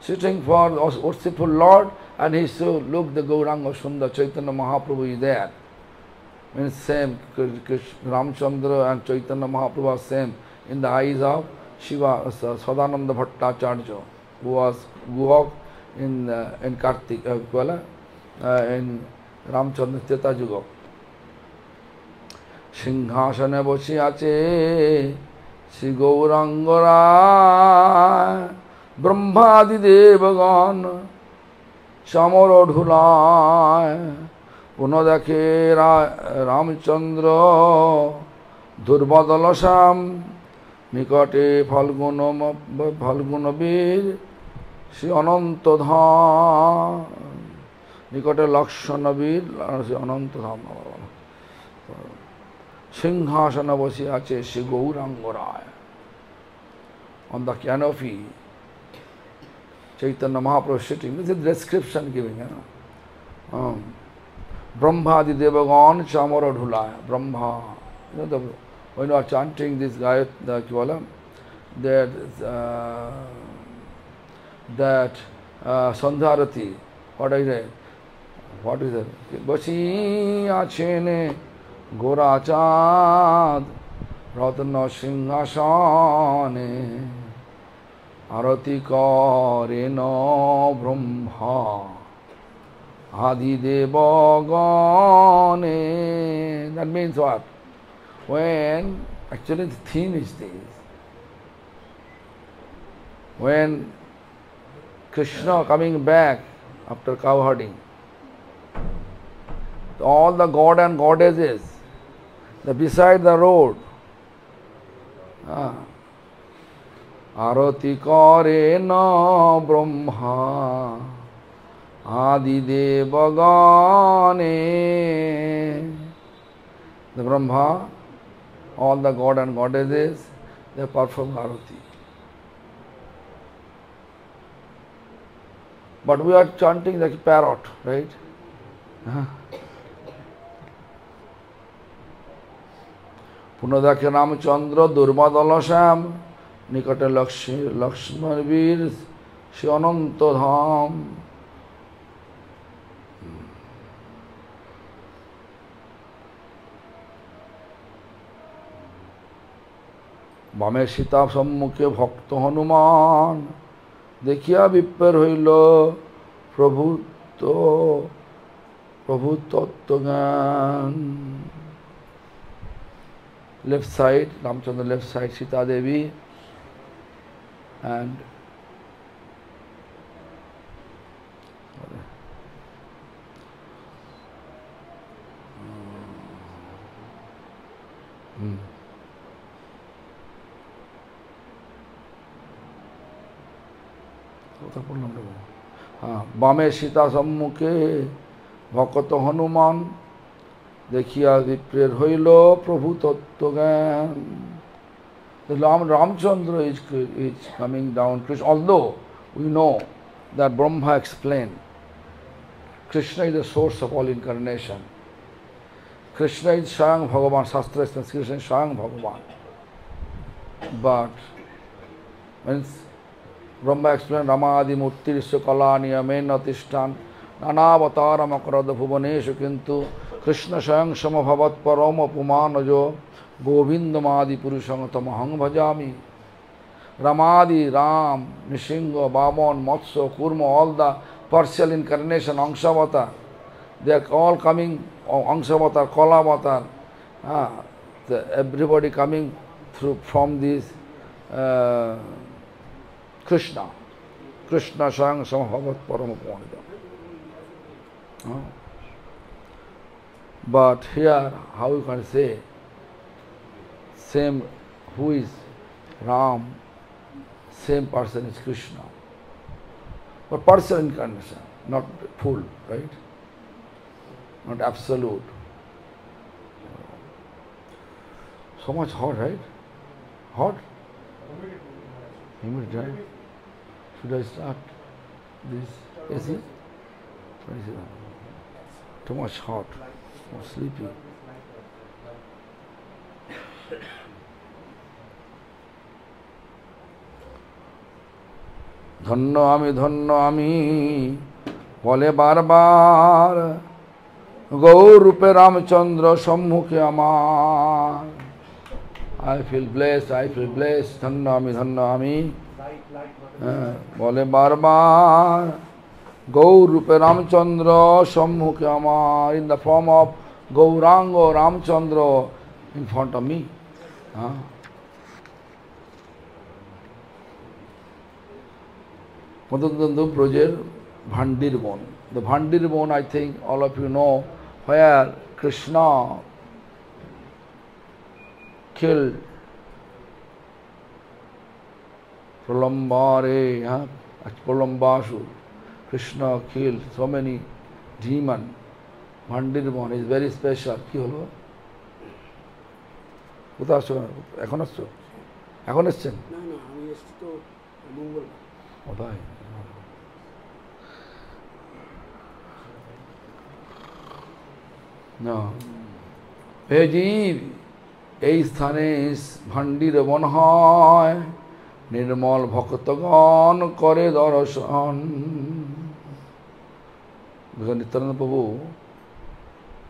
sitting for worshipful Lord, and he so looked the Gauranga Sundar, Chaitanya Mahaprabhu is there. Means same, Ramchandra and Chaitanya Mahaprabhu are same in the eyes of Shiva, Sadananda Bhattacharya, who was Guhak in Kartik, in Ramchandra Teta Yuga. সিংহাসনে বসে আছে শ্রী গৌরাঙ্গ রায়, ব্রহ্মাদি দেবগণ সমর ঢুলায়। পুনঃ দেখে রামচন্দ্র দুর্বদল শ্যাম, নিকটে ফাল্গুন বীর শ্রী অনন্ত ধাম নিকটে লক্ষণবীর শ্রী অনন্ত ধাম সিংহাসন বসে আছে শ্রী গৌরাঙ্গ রায়। On the canopy, Chaitanya Mahaprabhu sitting. This is description giving. Brahma Adi Devagan Chamara Dhulaya. Brahma. You know, when you are chanting this Gayat, the Kivala, that Sandharati, what is it? What is it? Basi achene Gorachad Ratna Singhasane Arati Karena Brahma Adi Devagane. That means what? When, actually the theme is this. When Krishna coming back after cowherding, all the god and goddesses, they're beside the road. Arati Karena Brahma Adi Devagane. The Brahma, all the god and goddesses, they perform arati. But we are chanting like a parrot, right? পুনদাকে Ramchandra দুর্বাদল শ্যাম নিকটে লক্ষ্মণবীর শ্রী অনন্ত ধাম। বামে সীতা সম্মুখে ভক্ত হনুমান দেখিয়া বিপ্রের হইল প্রভু তত্ত্বজ্ঞান। Left side, Ramchandra left side, Sita Devi, and বামে সীতা সম্মুখে ভকত হনুমান দেখিয়া বিপ্রের হইল প্রভু তত্ত্বজ্ঞান। Ramchandra is coming down. Although we know that Brahma explained, Krishna is the source of all incarnation. Krishna is Swayam Bhagavan. Shastra is Krishna is Swayam Bhagavan. But when Brahma explained Ramadi Murtirisya Kalani Amena Tishtan Nanavatar Makarada Bhuvaneshu Kintu Krishna Swayam Samabhavat Param Apumanajo Govindamadi Purushangatamahang Bhajami. Ramadi, Ram, Nishinga, Vaman, Matsya, Kurma, all the partial incarnation, Angshavata, they are all coming, Angshavata, Kalavatar, everybody coming through from this Krishna. Krishna Swayam Samabhavat Param Apumanajo. But here, how you can say, same, who is Ram, same person is Krishna. But partial incarnation, not full, right? Not absolute. So much hot, right? Hot? Humid, right? Should I start this AC? Too much hot. Or sleepy. ধন্য আমি বলে বারবার গৌর রূপে রামচন্দ্র সম্মুখে আমার। I feel blessed, ধন্য আমি বলে বারবার গৌর রূপে রামচন্দ্র সম্মুখে আমার, in the form of Gauranga Ramchandra in front of me. Madhudandhu Brojer Bhandir Bon. The Bhandir Bon, I think all of you know, where Krishna killed Pralambare, Pralambasur, Krishna killed so many demons. Bhandirban is very special. কি হলো? কোথাও আসছো? এখন আসছো? এখন এসছেন? না না, আমি এসছি তো মঙ্গলবার। ও তাই? না, হে জীব, এই স্থানে ভান্ডির বন হয়, নির্মল ভক্তগণ করে দর্শন। নিত্যানন্দ প্রভু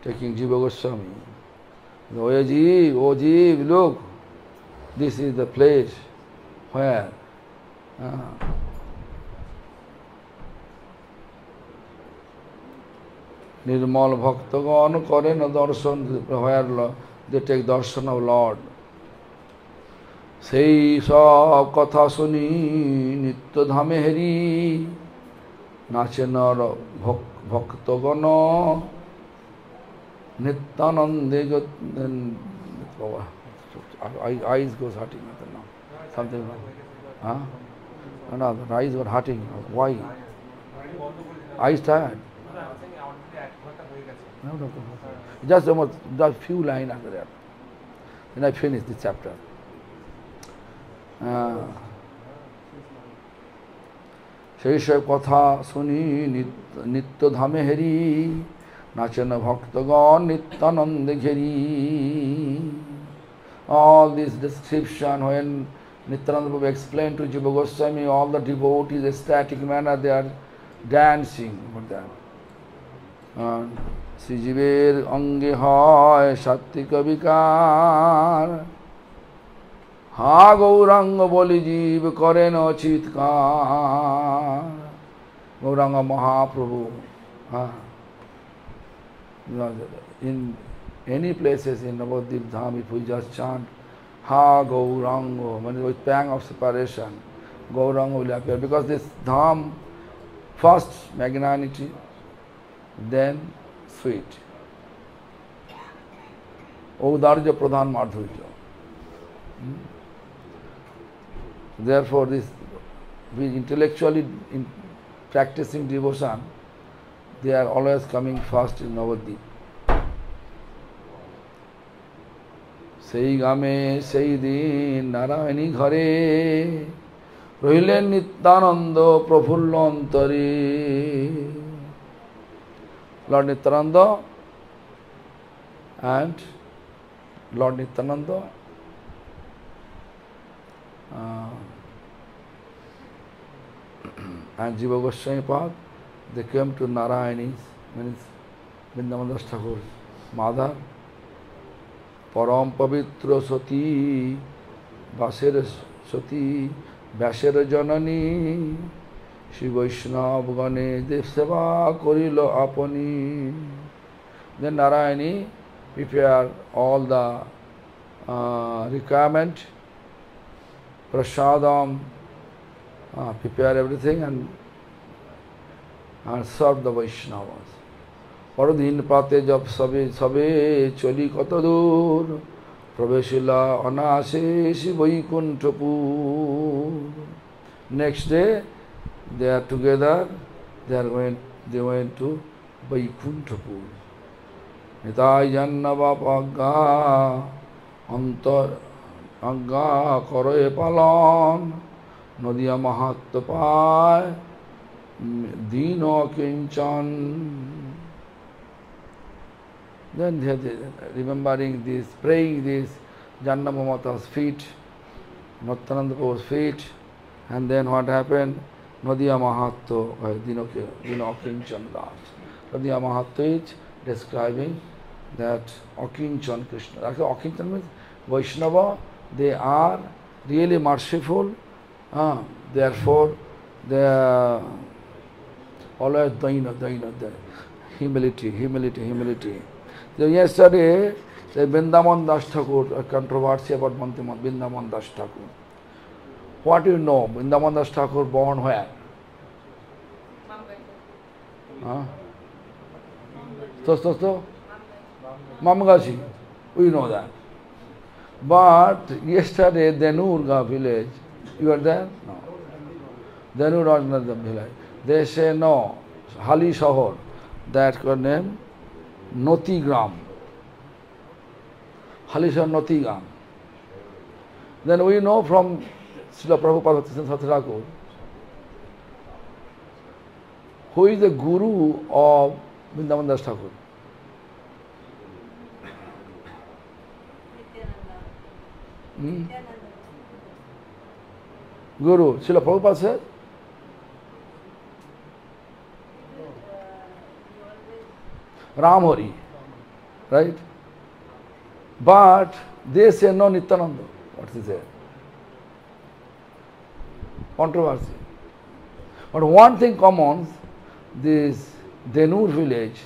taking Jiva Goswami. Oh Jeev, look, this is the place where Nirmal Bhaktagan karen darshan, where they take darshan of Lord. সেই সব কথা শুনি নিত্য ধামে হেরি, নাচে নর ভক্তগণ Nityanande. Eyes goes hurting now. Something wrong. Huh? No, the eyes were hurting. Why? Eyes tired. No. Just few lines after that. Then I finish this chapter. সেই সব কথা শুনি নিত্য ধামে হেরি, নাচেন ভক্তগণ নিত্যানন্দে Gheri. All this description, when Nityananda Prabhu explained to Jiva Goswami, all the devotees, ecstatic manner, they are dancing for that. শ্রীজীবের অঙ্গে হয় সাত্বিক বিকার, হা গৌরাঙ্গ বলি জীব করেন চিৎকার। Gauranga Mahaprabhu, in any places in Navadvip Dham, if we just chant Ha Gaurango, with pang of separation, Gaurango will appear. Because this Dham, first magnanimity, then sweet. Audarja Pradhan Madhurya. Therefore, this we intellectually practicing devotion, they are always coming first in Navadvip. সেই গ্রামে সেই দিন নারায়ণী ঘরে, রহিলেন নিত্যানন্দ প্রফুল্ল অন্তরে। Lord Nityananda and Lord Nityananda and Jiva Goswami Pad, they came to Narayani, means Vrindavan Das Thakur's mother, পরম পবিত্র সতী বাসের সতী ব্যাসের জননী, শ্রী বৈষ্ণবগণে দেব সেবা করিল আপনি। Then Narayani prepared all the requirement, prasadam, prepare everything and serve the Vaishnavas. পরদিন প্রাতে জব সবে চলি কত দূর, প্রবেশিলা অনাসে Baikunthapur. Next day they are together, they went to Vaikuntapur. Nitai জান্নবাপ আজ্ঞা অন্তর আজ্ঞা করে পালন, নদিয়া মাহাত্ম পায় দীন কিঞ্চন। Then they remembering this, praying this, Jannama Mata's feet, Nityananda Prabhu's feet, and then what happened? Nadiya Mahatma, Dino Kinchan Das. Nadiya Mahatma is describing that Akinchan Krishna. Actually, Akinchan means Vaishnava, they are really merciful, therefore they are always Daina, humility. So yesterday, the Vrindavan Das Thakur, a controversy about Vrindavan Das Thakur. What do you know? Vrindavan Das Thakur born where? So? Mamgachi. We know that. But yesterday, Denurga village, you were there? No. Then you don't know the village. They say no, Hali Shahor, that name, Noti Gram. Hali Shahor Noti Gram. Then we know from Srila Prabhupada Thakur, who is the guru of Vrindavan Das Thakur? Guru, Srila Prabhupada said, Ramhari, right? But they say no Nityananda. What is there? Controversy. But one thing common, this Denur village,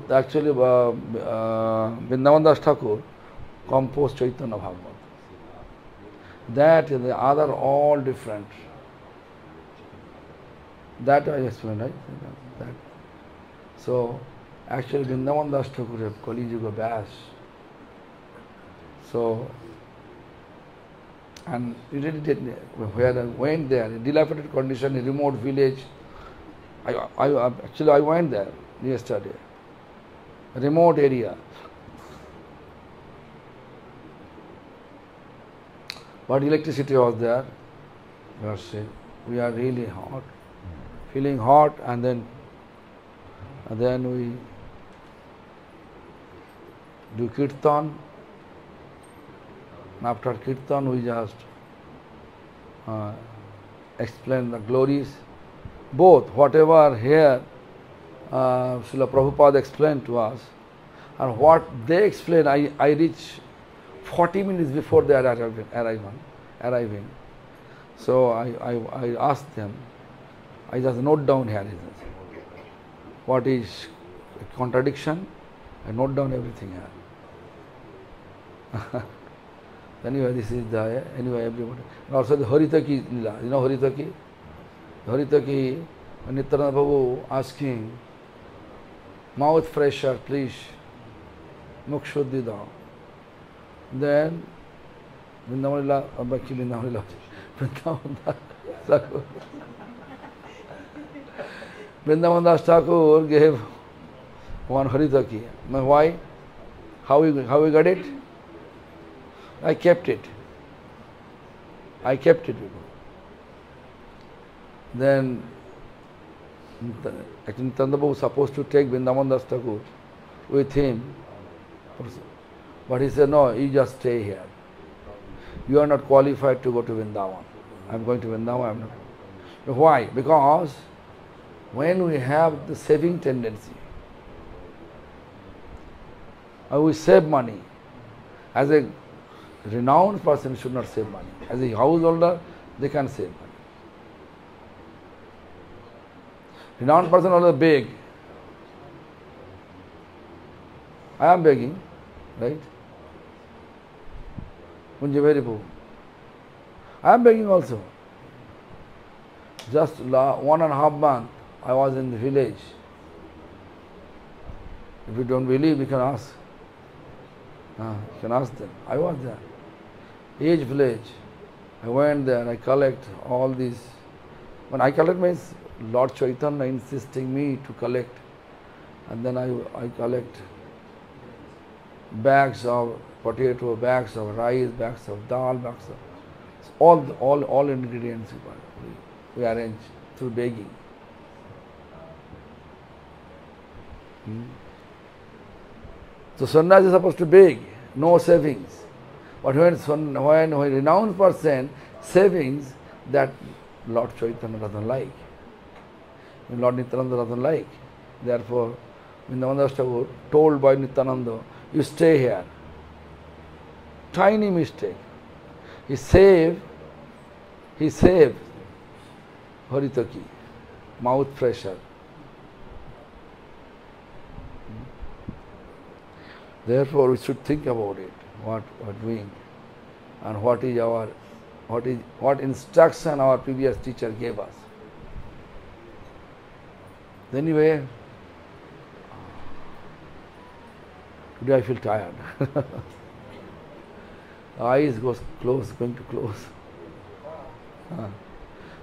actually Vrindavan Das Thakur composed Chaitanya Bhagavat. That and the other all different. That I explained, right? That. So, actually Vrindavan Das Thakur have Kali Yuga Vyas. So, and he really did, where I went there, in dilapidated condition, in remote village. Actually I went there yesterday. Remote area. But electricity was there. We are really hot, feeling hot, and then we do kirtan. And after kirtan, we just explain the glories. Both, whatever here Srila Prabhupada explained to us, and what they explain, I reach 40 minutes before they are arriving. So I asked them, I just note down here what is contradiction, I note down everything here. Anyway, this is the, anyway, everybody. And also the Haritaki Lila, you know Haritaki? Haritaki, Nityananda Prabhu asking, mouth fresher, please, mukh shuddhi dao. Then Vrindavan Das Thakur Vrindavan Das Thakur gave one Haritaki. Why? How we got it? I kept it. Then actually Nityananda Prabhu was supposed to take Vrindavan Das Thakur with him. But he said, no, you just stay here. You are not qualified to go to Vrindavan. I am going to Vrindavan, I am not. Why? Because when we have the saving tendency, we save money. As a renowned person should not save money. As a householder, they can save money. Renowned person always beg. I am begging, right? Kunjaveripu. I am begging also. Just 1.5 months I was in the village. If you don't believe, you can ask. You can ask them. I was there. Each village. I went there, I collect all these. When I collect means Lord Chaitanya insisting me to collect. And then I collect bags of potato, bags of rice, bags of dal, bags of all ingredients we arrange through begging. So sannyasi is supposed to beg, no savings. But when a renowned person savings, that Lord Chaitanya doesn't like. Lord Nityananda doesn't like. Therefore, Vrindavan Das Thakur told by Nityananda, you stay here. Tiny mistake. He saved Haritaki, mouth fresher. Therefore, we should think about it, what we are doing, and what instruction our previous teacher gave us. Anyway, today I feel tired. The eyes going to close.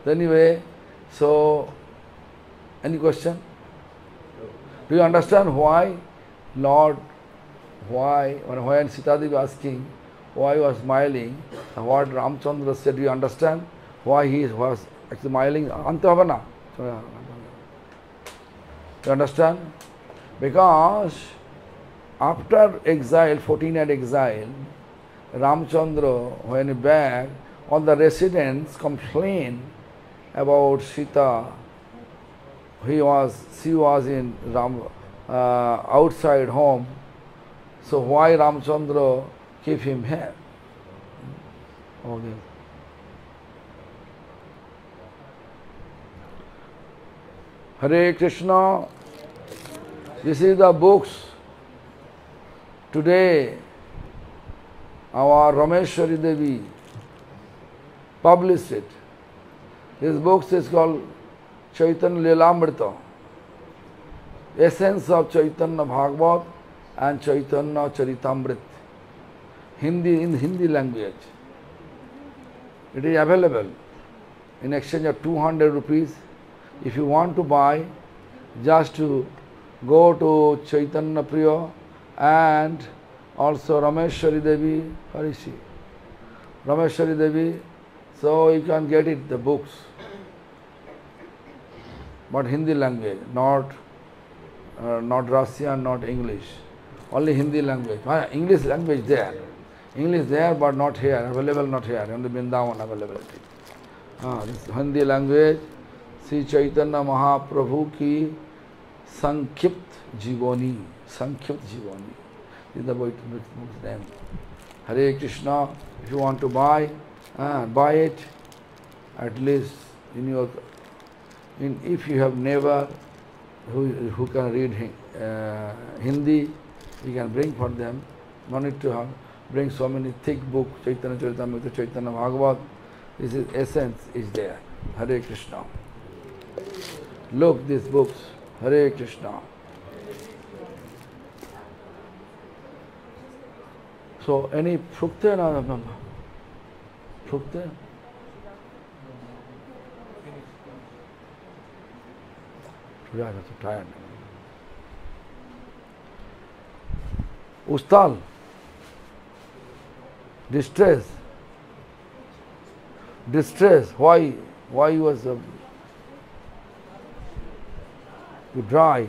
Anyway, so any question? Do you understand why Lord, why, when Sita Devi asking why he was smiling, what Ramchandra said, do you understand why he was actually smiling? Ante hobe na? You understand? Because after exile, 14 year exile, Ramchandra, when he back, all the residents complained about Sita. She was in outside home. So why Ramchandra keep him here? Okay. Hare Krishna. This is the books. Today, our Rameshwari Devi published it. This book is called Chaitanya Lilamrita, Essence of Chaitanya Bhagavat and Chaitanya Charitamrita, in Hindi language. It is available in exchange of 200 rupees. If you want to buy, just to go to Chaitanya Priya and also Rameshwari Devi, Harishi, Rameshwari Devi, so you can get it, the books. But Hindi language, not Russian, not English, only Hindi language. English language there. English there, but not here, available not here, only Vrindavan availability. This Hindi language, Sri Chaitanya Mahaprabhu ki Sankhipt Jivani. Sankhipt Jivani. This is the book's name. Hare Krishna. If you want to buy it. At least in your, if you have never, who can read Hindi, you can bring for them. No need to bring so many thick books, Chaitanya Charitamrita, Chaitanya Bhagavat. This is essence is there. Hare Krishna. Look these books. Hare Krishna. So any frukte na frukte? Today I was so tired. Ustal. Distress. Why was you dry?